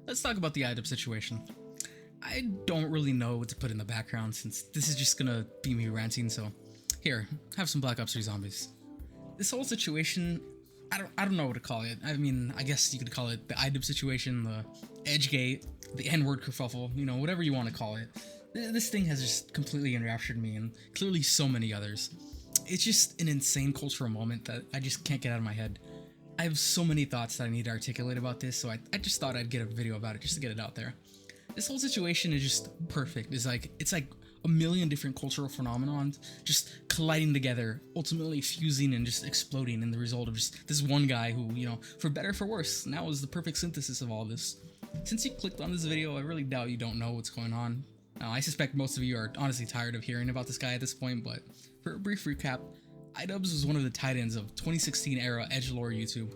let's talk about the iDubbbz situation. I don't really know what to put in the background since this is just gonna be me ranting, so here, have some Black Ops 3 zombies. This whole situation, I don't know what to call it. I mean, I guess you could call it the iDubbbz situation, the Edgegate, the N-word kerfuffle, you know, whatever you want to call it. This thing has just completely enraptured me, and clearly so many others. It's just an insane cultural moment that I just can't get out of my head. I have so many thoughts that I need to articulate about this, so I just thought I'd get a video about it just to get it out there. This whole situation is just perfect. It's like a million different cultural phenomena just colliding together, ultimately fusing and just exploding in the result of just this one guy who, you know, for better or for worse, now is the perfect synthesis of all this. Since you clicked on this video, I really doubt you don't know what's going on. I suspect most of you are honestly tired of hearing about this guy at this point, but for a brief recap, iDubbbz was one of the titans of 2016 era edgelord YouTube.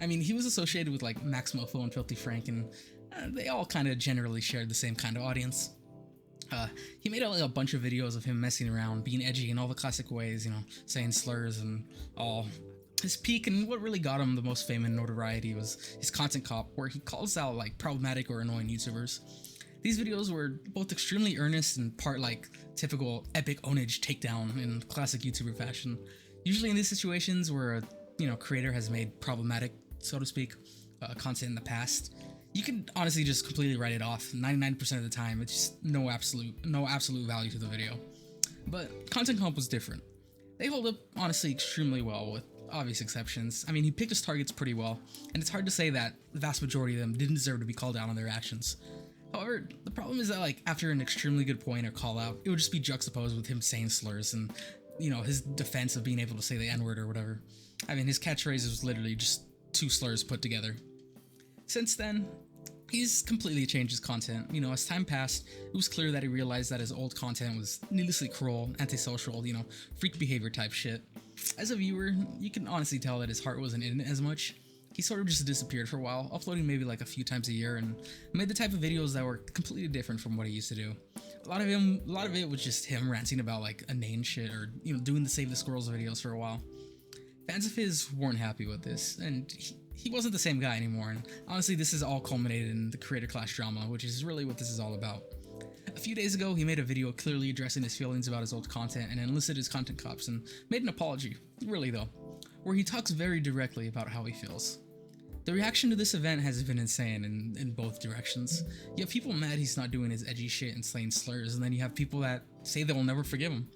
I mean, he was associated with like Maximofo and Filthy Frank, and they all kind of generally shared the same kind of audience. He made a bunch of videos of him messing around, being edgy in all the classic ways, you know, saying slurs and all. His peak and what really got him the most fame and notoriety was his Content Cop, where he calls out like problematic or annoying YouTubers. These videos were both extremely earnest and part like typical epic ownage takedown in classic YouTuber fashion. Usually in these situations where a creator has made problematic, so to speak, content in the past, you can honestly just completely write it off. 99% of the time, it's just no absolute value to the video. But Content Comp was different. They hold up honestly extremely well, with obvious exceptions. I mean, he picked his targets pretty well, and it's hard to say that the vast majority of them didn't deserve to be called out on their actions. However, the problem is that like after an extremely good point or call out, it would just be juxtaposed with him saying slurs and, you know, his defense of being able to say the N-word or whatever. I mean, his catchphrase was literally just two slurs put together. Since then, he's completely changed his content. You know, as time passed, it was clear that he realized that his old content was needlessly cruel, antisocial, you know, freak behavior type shit. As a viewer, you can honestly tell that his heart wasn't in it as much. He sort of just disappeared for a while, uploading maybe like a few times a year, and made the type of videos that were completely different from what he used to do. A lot of it was just him ranting about like inane shit, or, you know, doing the Save the Squirrels videos for a while. Fans of his weren't happy with this, and he wasn't the same guy anymore, and honestly this is all culminated in the creator class drama, which is really what this is all about. A few days ago, he made a video clearly addressing his feelings about his old content and enlisted his content cops and made an apology, really though, where he talks very directly about how he feels. The reaction to this event has been insane in both directions. You have people mad he's not doing his edgy shit and slaying slurs, and then you have people that say they will never forgive him.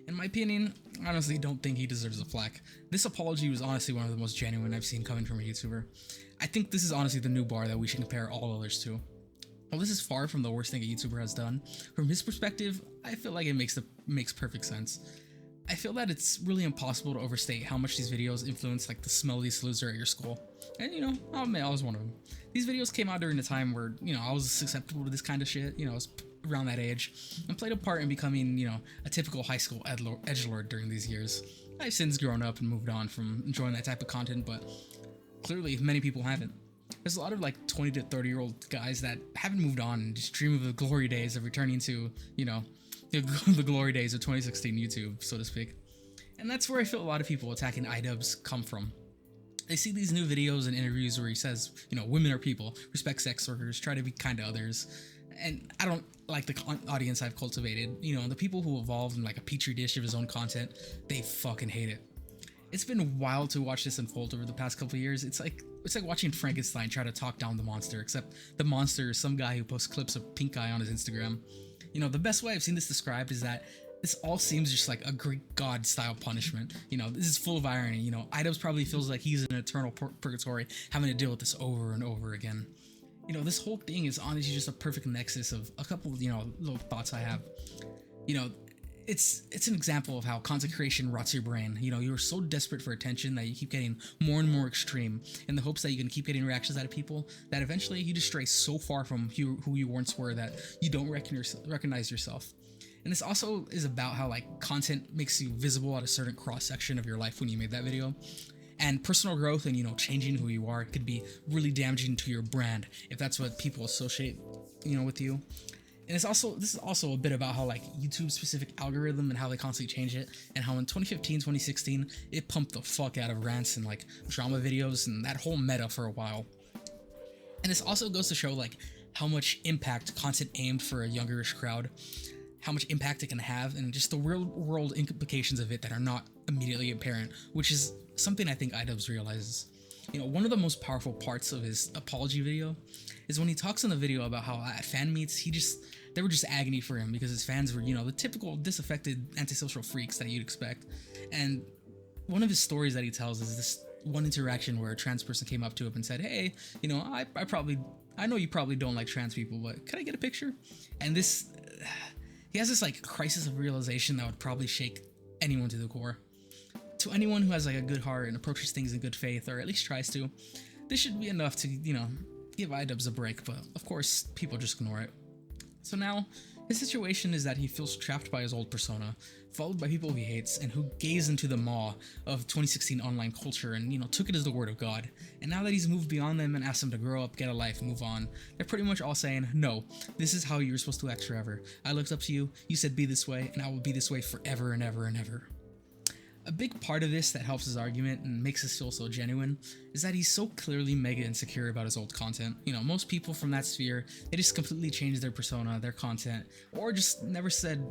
In my opinion, I honestly don't think he deserves a flack. This apology was honestly one of the most genuine I've seen coming from a YouTuber. I think this is honestly the new bar that we should compare all others to. While this is far from the worst thing a YouTuber has done, from his perspective, I feel like it makes perfect sense. I feel that it's really impossible to overstate how much these videos influence like the smelly loser at your school. And, you know, I'll admit I was one of them. These videos came out during a time where, you know, I was susceptible to this kind of shit, you know, I was around that age, and played a part in becoming, you know, a typical high school edgelord during these years. I've since grown up and moved on from enjoying that type of content, but clearly many people haven't. There's a lot of like 20 to 30-year-old guys that haven't moved on and just dream of the glory days of returning to, you know, the glory days of 2016 YouTube, so to speak. And that's where I feel a lot of people attacking iDubbbz come from. They see these new videos and interviews where he says, you know, women are people, respect sex workers, try to be kind to others. And I don't like the audience I've cultivated. You know, the people who evolve in like a petri dish of his own content, they fucking hate it. It's been wild to watch this unfold over the past couple of years. It's like watching Frankenstein try to talk down the monster, except the monster is some guy who posts clips of pink eye on his Instagram. You know, the best way I've seen this described is that this all seems just like a Greek god style punishment. You know, this is full of irony. You know, iDubbbz probably feels like he's in an eternal purgatory having to deal with this over and over again. You know, this whole thing is honestly just a perfect nexus of a couple of, you know, little thoughts I have. You know, it's an example of how content creation rots your brain. You know, you're so desperate for attention that you keep getting more and more extreme in the hopes that you can keep getting reactions out of people, that eventually you just stray so far from who you once were that you don't recognize yourself. And this also is about how like content makes you visible at a certain cross section of your life when you made that video. And personal growth and, you know, changing who you are could be really damaging to your brand if that's what people associate, you know, with you. And this is also a bit about how like YouTube specific algorithm and how they constantly change it, and how in 2015, 2016, it pumped the fuck out of rants and like drama videos and that whole meta for a while. And this also goes to show like how much impact content aimed for a youngerish crowd, how much impact it can have, and just the real world implications of it that are not immediately apparent, which is something I think iDubbbz realizes. You know, one of the most powerful parts of his apology video is when he talks in the video about how at fan meets they were just agony for him because his fans were, you know, the typical disaffected antisocial freaks that you'd expect. And one of his stories that he tells is this one interaction where a trans person came up to him and said, "Hey, you know, I know you probably don't like trans people, but could I get a picture?" And he has this like crisis of realization that would probably shake anyone to the core. To anyone who has like a good heart and approaches things in good faith, or at least tries to, this should be enough to, you know, give iDubbbz a break, but of course, people just ignore it. So now, his situation is that he feels trapped by his old persona, followed by people he hates, and who gaze into the maw of 2016 online culture and, you know, took it as the word of God. And now that he's moved beyond them and asked them to grow up, get a life, move on, they're pretty much all saying, "No, this is how you're supposed to act forever. I looked up to you, you said be this way, and I will be this way forever and ever and ever." A big part of this that helps his argument and makes us feel so genuine is that he's so clearly mega insecure about his old content. You know, most people from that sphere, they just completely changed their persona, their content, or just never said,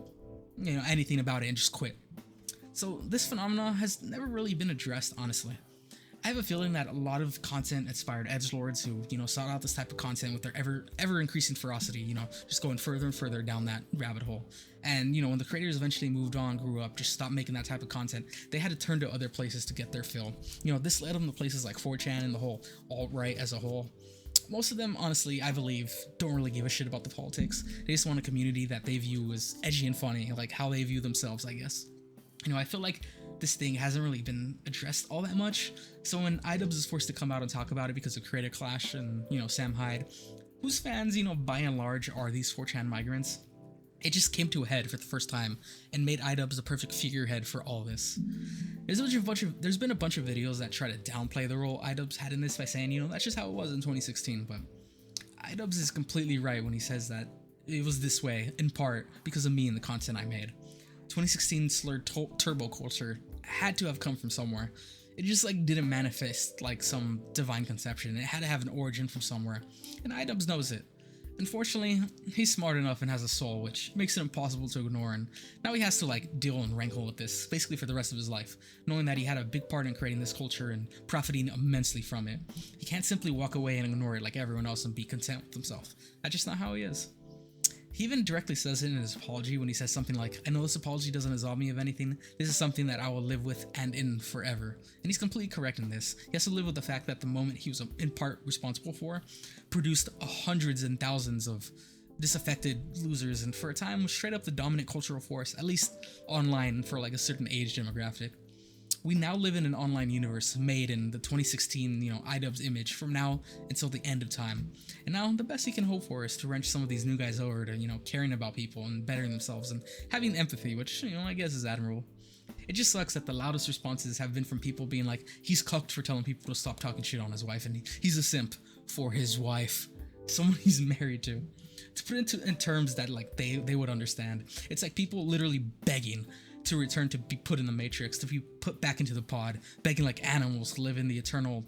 you know, anything about it and just quit. So this phenomena has never really been addressed, honestly. I have a feeling that a lot of content inspired edgelords who, you know, sought out this type of content with their ever increasing ferocity, you know, just going further and further down that rabbit hole. And, you know, when the creators eventually moved on, grew up, just stopped making that type of content, they had to turn to other places to get their fill. You know, this led them to places like 4chan and the whole alt-right as a whole. Most of them, honestly, I believe, don't really give a shit about the politics. They just want a community that they view as edgy and funny, like how they view themselves, I guess. You know, I feel like this thing hasn't really been addressed all that much. So when iDubbbz is forced to come out and talk about it because of Creator Clash and, you know, Sam Hyde, whose fans, you know, by and large are these 4chan migrants, it just came to a head for the first time and made iDubbbz the perfect figurehead for all this. There's been a bunch of videos that try to downplay the role iDubbbz had in this by saying, you know, that's just how it was in 2016, but iDubbbz is completely right when he says that it was this way, in part, because of me and the content I made. 2016 slurred turbo culture had to have come from somewhere. It just like didn't manifest like some divine conception. It had to have an origin from somewhere, and iDubbbz knows it. Unfortunately, he's smart enough and has a soul, which makes it impossible to ignore, and now he has to like deal and rankle with this basically for the rest of his life, knowing that he had a big part in creating this culture and profiting immensely from it. He can't simply walk away and ignore it like everyone else and be content with himself. That's just not how he is. He even directly says it in his apology when he says something like, "I know this apology doesn't absolve me of anything. This is something that I will live with and in forever." And he's completely correct in this. He has to live with the fact that the moment he was in part responsible for produced hundreds and thousands of disaffected losers, and for a time was straight up the dominant cultural force, at least online for like a certain age demographic. We now live in an online universe made in the 2016, you know, iDubbbz image from now until the end of time. And now the best he can hope for is to wrench some of these new guys over to, you know, caring about people and bettering themselves and having empathy, which, you know, I guess is admirable. It just sucks that the loudest responses have been from people being like, he's cucked for telling people to stop talking shit on his wife, and he's a simp for his wife, someone he's married to. To put it in terms that like they would understand, it's like people literally begging to return to be put in the Matrix, to be put back into the pod, begging like animals to live in the eternal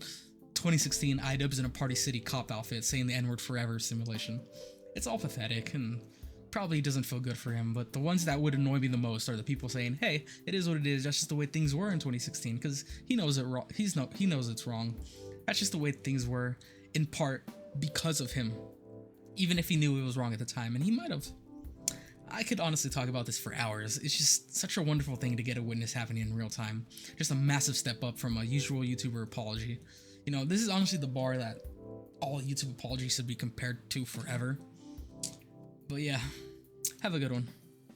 2016 iDubbbz in a Party City cop outfit saying the N-word forever simulation. It's all pathetic and probably doesn't feel good for him, but the ones that would annoy me the most are the people saying, "Hey, it is what it is, that's just the way things were in 2016, because he knows it wrong. He knows it's wrong. That's just the way things were, in part because of him, even if he knew it was wrong at the time, and he might have." I could honestly talk about this for hours. It's just such a wonderful thing to get a witness happening in real time. Just a massive step up from a usual YouTuber apology. You know, this is honestly the bar that all YouTube apologies should be compared to forever. But yeah, have a good one.